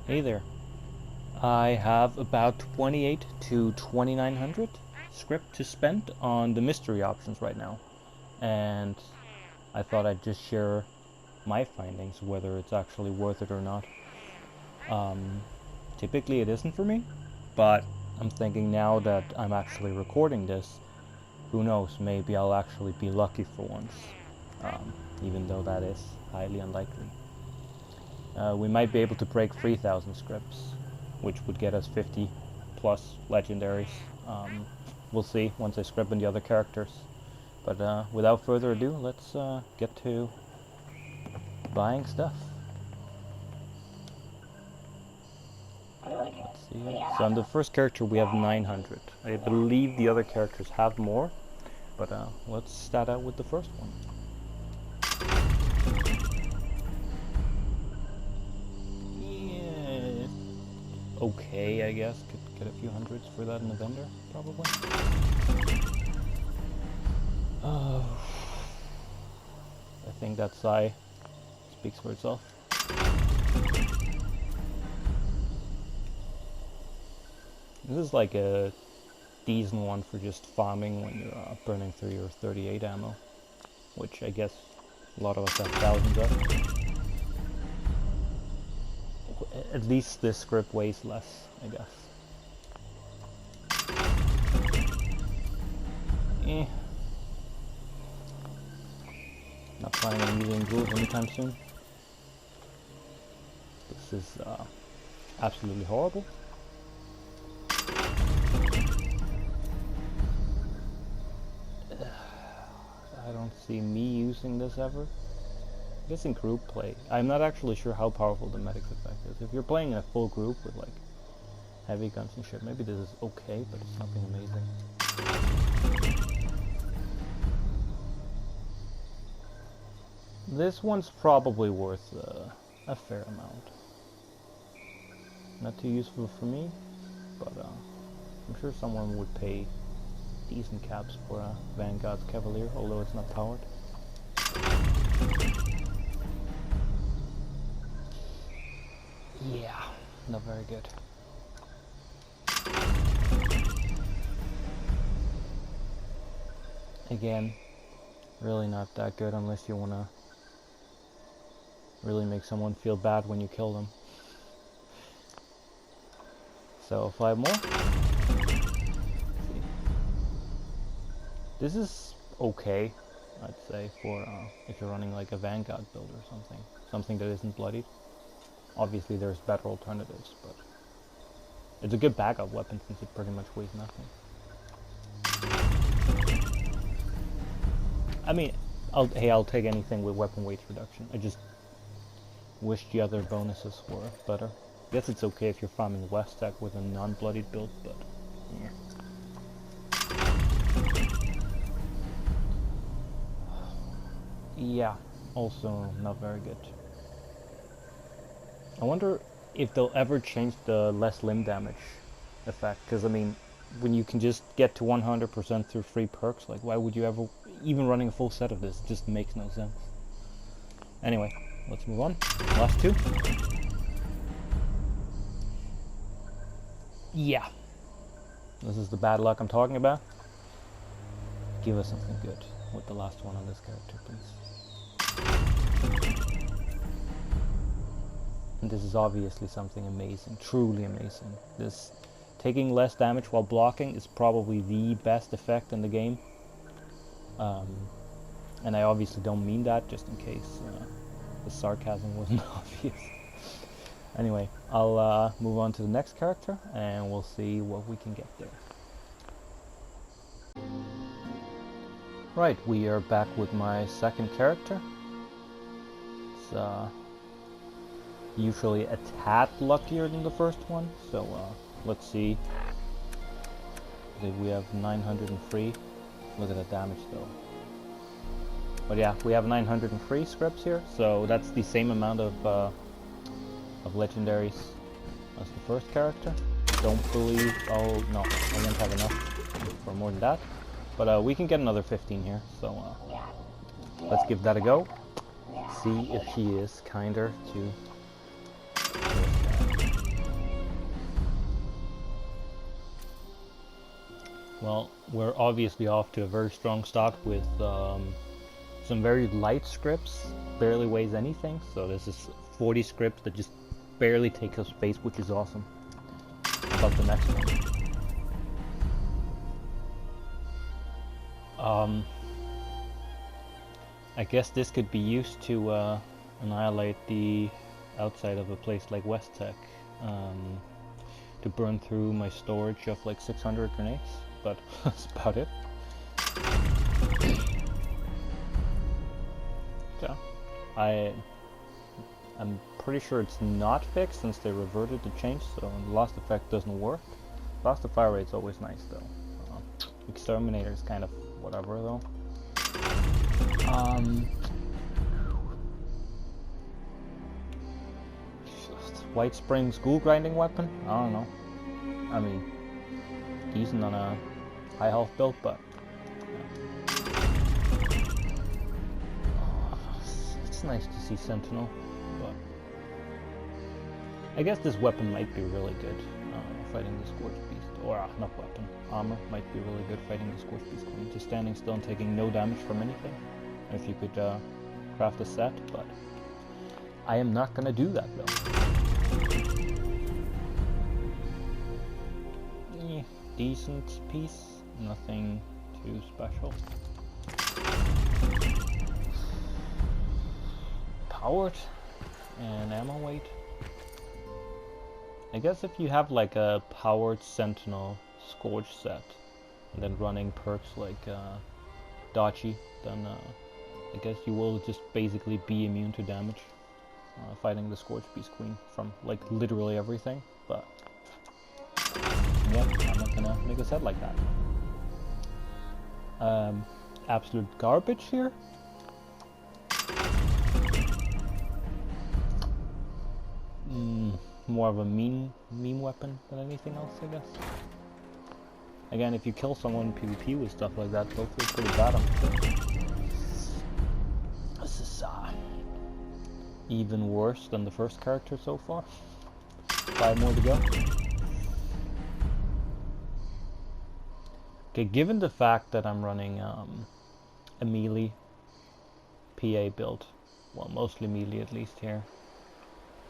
Hey there. I have about 28 to 2900 script to spend on the mystery options right now. And I thought I'd just share my findings, whether it's actually worth it or not. Typically it isn't for me, but I'm thinking now that I'm actually recording this, who knows, maybe I'll actually be lucky for once, even though that is highly unlikely. We might be able to break 3000 scripts, which would get us 50 plus legendaries. We'll see once I script in the other characters. But without further ado, let's get to buying stuff. Let's see here. So on the first character we have 900. I believe the other characters have more, but let's start out with the first one. Okay, I guess. Could get a few hundreds for that in the vendor, probably. I think that sigh speaks for itself. This is like a decent one for just farming when you're burning through your 38 ammo, which I guess a lot of us have thousands of. At least this script weighs less, I guess. Not planning on using rules anytime soon. This is absolutely horrible. I don't see me using this ever. I guess in group play. I'm not actually sure how powerful the medic's effect is. If you're playing in a full group with like heavy guns and shit, maybe this is okay, but it's nothing amazing. This one's probably worth a fair amount. Not too useful for me, but I'm sure someone would pay decent caps for a Vanguard's Cavalier, although it's not powered. Yeah, not very good. Again, really not that good unless you want to really make someone feel bad when you kill them. So 5 more. This is okay, I'd say, for if you're running like a Vanguard build or something that isn't bloodied. Obviously there's better alternatives, but it's a good backup weapon since it pretty much weighs nothing. I mean, I'll take anything with weapon weight reduction. I just wish the other bonuses were better. I guess it's okay if you're farming West Tech with a non-bloodied build, but yeah. Yeah, also not very good. I wonder if they'll ever change the less limb damage effect, because I mean, when you can just get to 100% through free perks, like why would you ever, even running a full set of this, just makes no sense. Anyway, let's move on. Last two. Yeah. This is the bad luck I'm talking about. Give us something good with the last one on this character, please. And this is obviously something amazing, truly amazing. This taking less damage while blocking is probably the best effect in the game. And I obviously don't mean that, just in case the sarcasm wasn't obvious. Anyway, I'll move on to the next character and we'll see what we can get there. Right, we are back with my second character. It's usually a tad luckier than the first one, so let's see. We have 903. Look at the damage though. But yeah, we have 903 scripts here, so that's the same amount of legendaries as the first character. Don't believe, oh no, I won't have enough for more than that. But we can get another 15 here, so let's give that a go. See if she is kinder to Well, we're obviously off to a very strong start with some very light scripts, barely weighs anything, so this is 40 scripts that just barely take up space, which is awesome. How about the next one? I guess this could be used to annihilate the outside of a place like West Tech, to burn through my storage of like 600 grenades, but that's about it. So, I'm pretty sure it's not fixed since they reverted the change, so the lost effect doesn't work. Lost of fire rate's always nice though. Exterminator is kind of whatever though. White Spring's ghoul grinding weapon? I don't know. I mean, decent on a high health build, but it's nice to see Sentinel. But I guess this weapon might be really good fighting the Scorch Beast, or not weapon, armor might be really good fighting the Scorch Beast Queen. Just standing still and taking no damage from anything. If you could craft a set, but I am not gonna do that though. Decent piece, nothing too special. Powered and ammo weight. I guess if you have like a powered Sentinel Scourge set and then running perks like Dodgy, then I guess you will just basically be immune to damage fighting the Scorch Beast Queen from like literally everything, but yeah, I'm not gonna make a set like that. Absolute garbage here. More of a meme weapon than anything else, I guess. Again, if you kill someone in PvP with stuff like that, they'll feel pretty bad on it. This is even worse than the first character so far. 5 more to go. Okay, given the fact that I'm running a melee PA build, well, mostly melee at least here,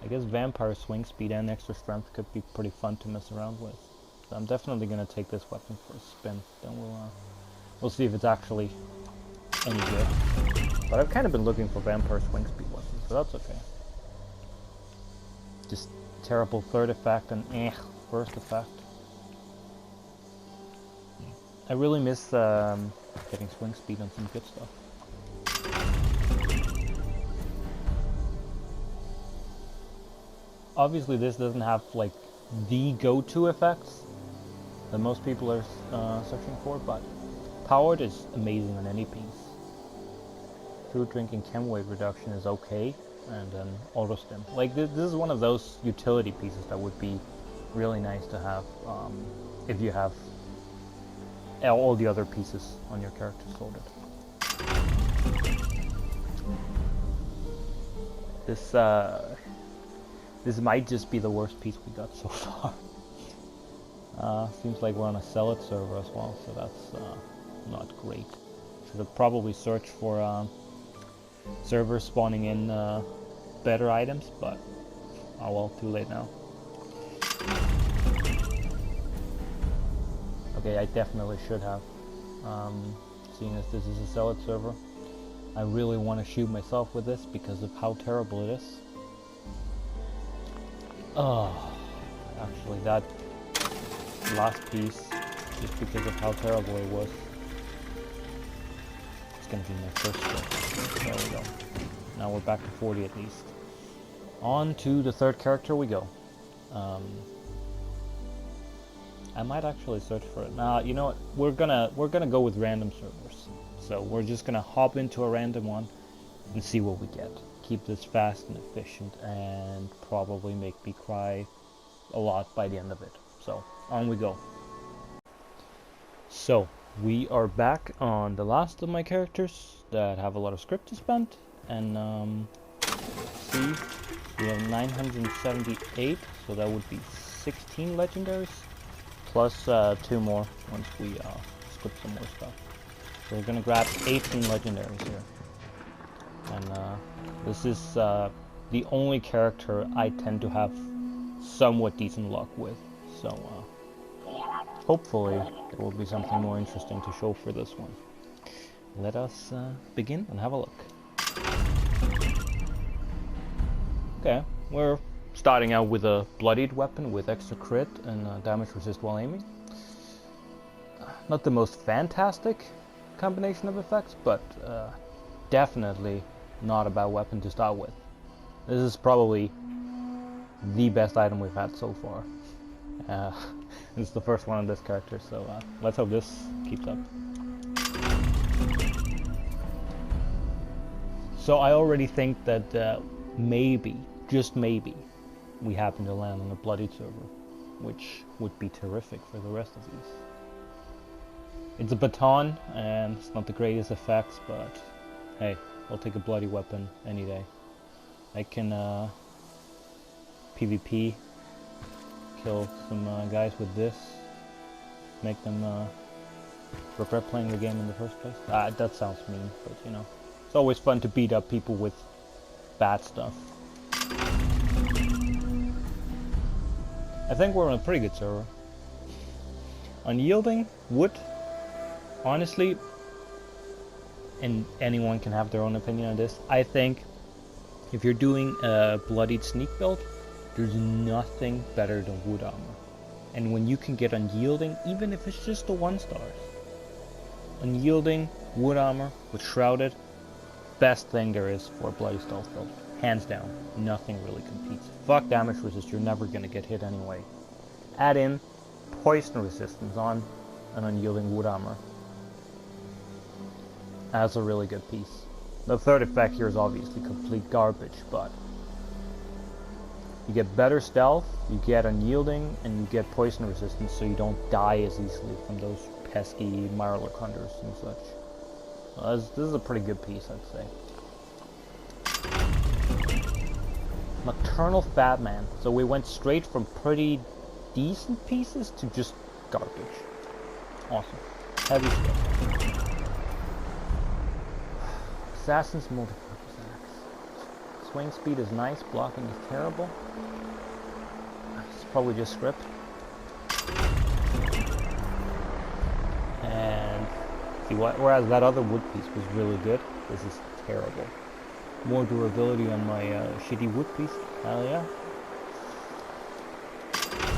I guess Vampire Swing Speed and Extra Strength could be pretty fun to mess around with. So I'm definitely gonna take this weapon for a spin. Then we'll see if it's actually any good. But I've kind of been looking for Vampire Swing Speed weapons, so that's okay. Just terrible third effect and first effect. I really miss getting swing speed on some good stuff. Obviously this doesn't have like the go-to effects that most people are searching for, but powered is amazing on any piece. Food, drink, and chem weight reduction is okay, and then auto stim. Like this is one of those utility pieces that would be really nice to have if you have all the other pieces on your character sorted. This might just be the worst piece we got so far. Seems like we're on a sell it server as well, so that's not great. Should have probably searched for servers spawning in better items, but oh well, too late now. Okay, I definitely should have, seeing as this is a sell it server. I really want to shoot myself with this because of how terrible it is. Oh, actually that last piece, just because of how terrible it was, it's gonna be my first script. There we go. Now we're back to 40 at least. On to the third character we go. I might actually search for it. Now, you know what? We're gonna go with random servers. So we're just gonna hop into a random one and see what we get. Keep this fast and efficient, and probably make me cry a lot by the end of it. So on we go. So we are back on the last of my characters that have a lot of script to spend, and see, we have 978, so that would be 16 legendaries plus 2 more once we skip some more stuff. So we're gonna grab 18 legendaries here. And this is the only character I tend to have somewhat decent luck with. So hopefully there will be something more interesting to show for this one. Let us begin and have a look. Okay, we're starting out with a bloodied weapon with extra crit and damage resist while aiming. Not the most fantastic combination of effects, but definitely not a bad weapon to start with. This is probably the best item we've had so far. It's the first one on this character, so let's hope this keeps up. So I already think that maybe, just maybe, we happen to land on a bloodied server, which would be terrific for the rest of these. It's a baton, and it's not the greatest effects, but hey, I'll take a bloody weapon any day. I can PvP, kill some guys with this, make them regret playing the game in the first place. That sounds mean, but you know, it's always fun to beat up people with bad stuff. I think we're on a pretty good server. Unyielding, wood, honestly, and anyone can have their own opinion on this, I think if you're doing a bloodied sneak build, there's nothing better than wood armor. And when you can get unyielding, even if it's just the 1-stars, unyielding, wood armor with shrouded, best thing there is for a bloody stealth build. Hands down, nothing really competes. Fuck damage resist, you're never gonna get hit anyway. Add in poison resistance on an unyielding wood armor. That's a really good piece. The third effect here is obviously complete garbage, but you get better stealth, you get unyielding, and you get poison resistance, so you don't die as easily from those pesky Mirelurk hunters and such. This is a pretty good piece, I'd say. Nocturnal Fat Man. So we went straight from pretty decent pieces to just garbage. Awesome. Heavy stuff. Assassin's multi-purpose axe. Swing speed is nice, blocking is terrible. It's probably just Scrib. And see, whereas that other wood piece was really good, this is terrible. More durability on my shitty wood piece. Hell yeah.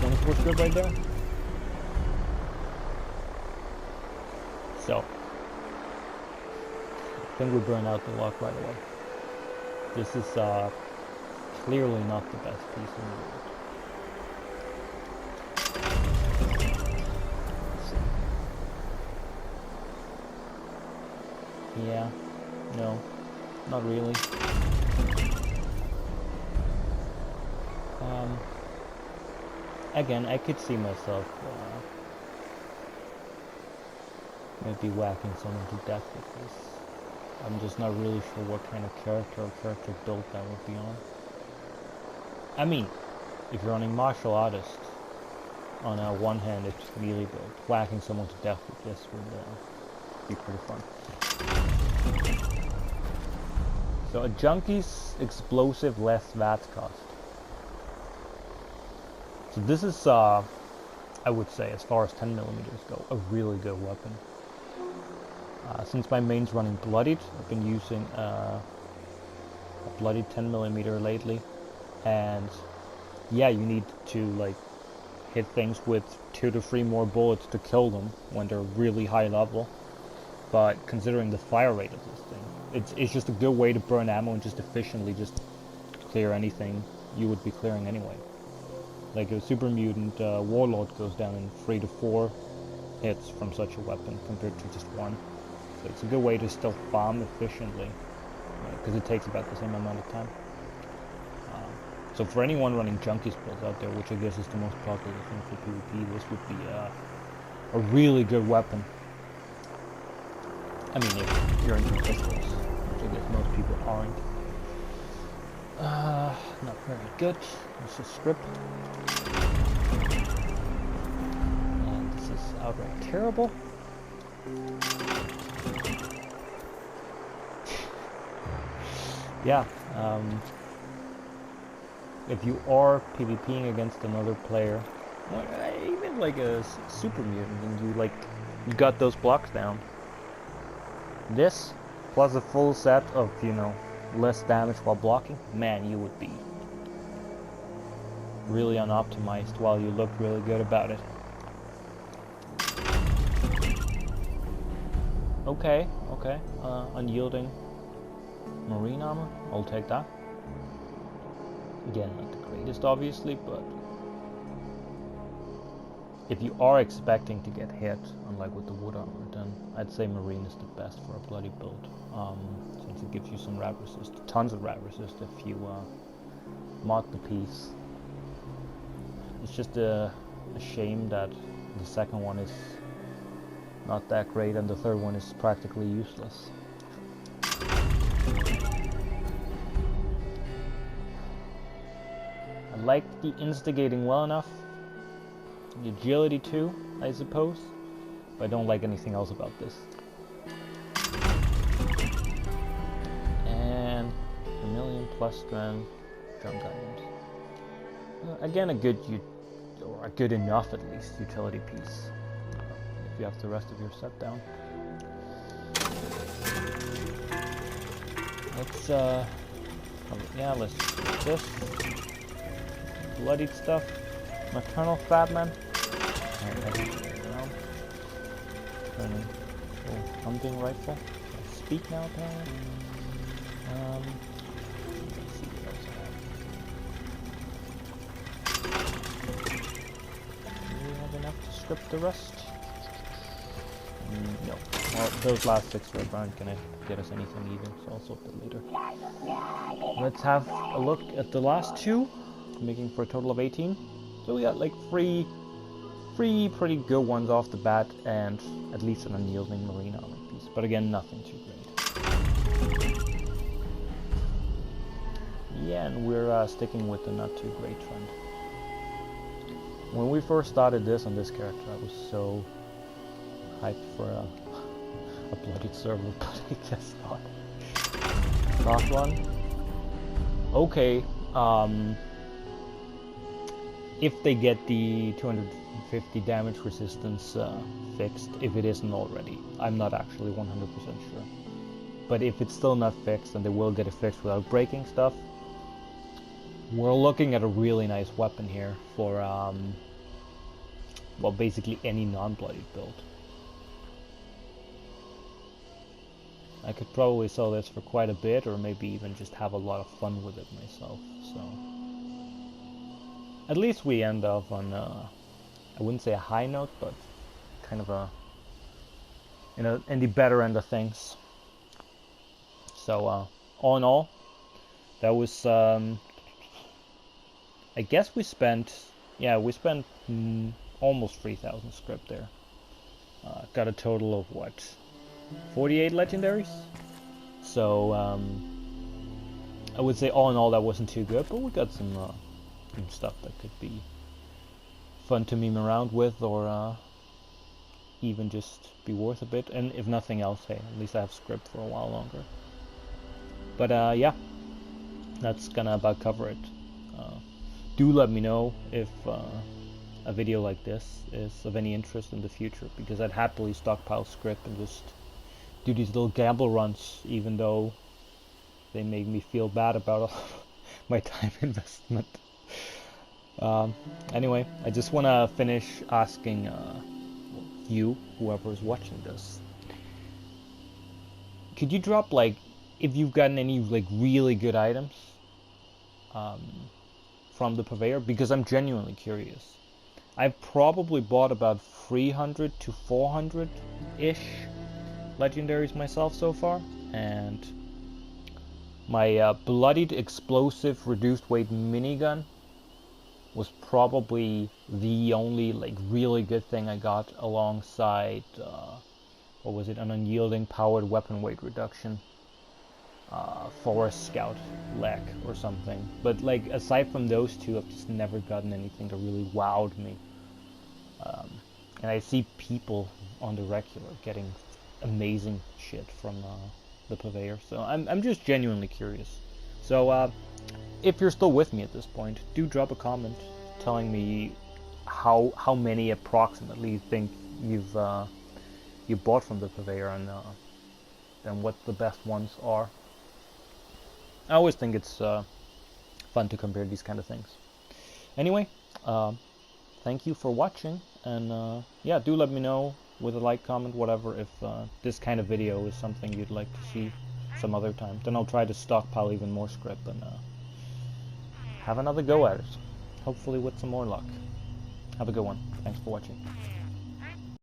24 Scrib right there. So, I think we burn out the lock right away. This is clearly not the best piece in the world. Yeah, no, not really. Again, I could see myself maybe whacking someone to death with this. I'm just not really sure what kind of character or character build that would be on. I mean, if you're running martial artist on a one-handed melee build, whacking someone to death with this would be pretty fun. So a Junkie's explosive less VATS cost. So this is, I would say, as far as 10mm go, a really good weapon. Since my main's running bloodied, I've been using a bloodied 10mm lately, and yeah, you need to like hit things with 2 to 3 more bullets to kill them when they're really high level. But considering the fire rate of this thing, it's just a good way to burn ammo and just efficiently just clear anything you would be clearing anyway. Like a super mutant warlord goes down in 3 to 4 hits from such a weapon compared to just 1. So it's a good way to still farm efficiently, because it takes about the same amount of time. So for anyone running Junkies builds out there, which I guess is the most popular thing for PvP, this would be a really good weapon. I mean, if you're into pistols, which I guess most people aren't. Not very good. Let's just Scrib. outright terrible. Yeah, if you are PvPing against another player, even like a super mutant, and you got those blocks down. This, plus a full set of, you know, less damage while blocking, man, you would be really unoptimized while you look really good about it. Okay, unyielding marine armor, I'll take that. Again, not the greatest obviously, but if you are expecting to get hit, unlike with the wood armor, then I'd say marine is the best for a bloody build, since it gives you some rad resist, tons of rad resist if you mod the piece. It's just a shame that the second one is not that great and the third one is practically useless. I like the instigating well enough. The agility too, I suppose. But I don't like anything else about this. And a million plus strength jump items. Again, a good enough at least utility piece. If you have the rest of your set down. Let's let's do this. Bloodied stuff. Maternal Fatman. Turning hunting rifle. I speak now apparently. Let's see what else I have. Do we have enough to script the rest? No. Well, those last 6 red aren't gonna get us anything either, so I'll sort that later. Let's have a look at the last 2, making for a total of 18. So we got like three pretty good ones off the bat, and at least an unyielding marine armor piece. But again, nothing too great. Yeah, and we're sticking with the not too great trend. When we first started this on this character, I was so hyped for a bloodied server, but I guess not. Last one. Okay. If they get the 250 damage resistance fixed, if it isn't already. I'm not actually 100% sure. But if it's still not fixed, and they will get it fixed without breaking stuff, we're looking at a really nice weapon here for, well, basically any non-bloodied build. I could probably sell this for quite a bit, or maybe even just have a lot of fun with it myself, so... At least we end up on, I wouldn't say a high note, but kind of a, in the better end of things. So, all in all, that was, I guess we spent almost 3,000 script there. Got a total of, what, 48 legendaries? So, I would say all in all that wasn't too good, but we got some stuff that could be fun to meme around with, or even just be worth a bit. And if nothing else, hey, at least I have script for a while longer. But yeah, that's gonna about cover it. Do let me know if a video like this is of any interest in the future, because I'd happily stockpile script and just do these little gamble runs, even though they make me feel bad about my time investment. Anyway, I just want to finish asking you, whoever is watching this, could you drop, like, if you've gotten any, like, really good items from the Purveyor, because I'm genuinely curious. I've probably bought about 300 to 400-ish legendaries myself so far, and my bloodied explosive reduced weight minigun was probably the only, like, really good thing I got, alongside what was it, an unyielding powered weapon weight reduction, forest scout leg or something. But, like, aside from those two, I've just never gotten anything that really wowed me. and I see people on the regular getting amazing shit from the Purveyor. So I'm just genuinely curious. So if you're still with me at this point, do drop a comment telling me how many approximately you think you bought from the Purveyor, and what the best ones are. I always think it's fun to compare these kind of things. Anyway, thank you for watching, and yeah, do let me know with a like, comment, whatever, if this kind of video is something you'd like to see some other time. Then I'll try to stockpile even more Scrib and have another go at it, hopefully with some more luck. Have a good one. Thanks for watching.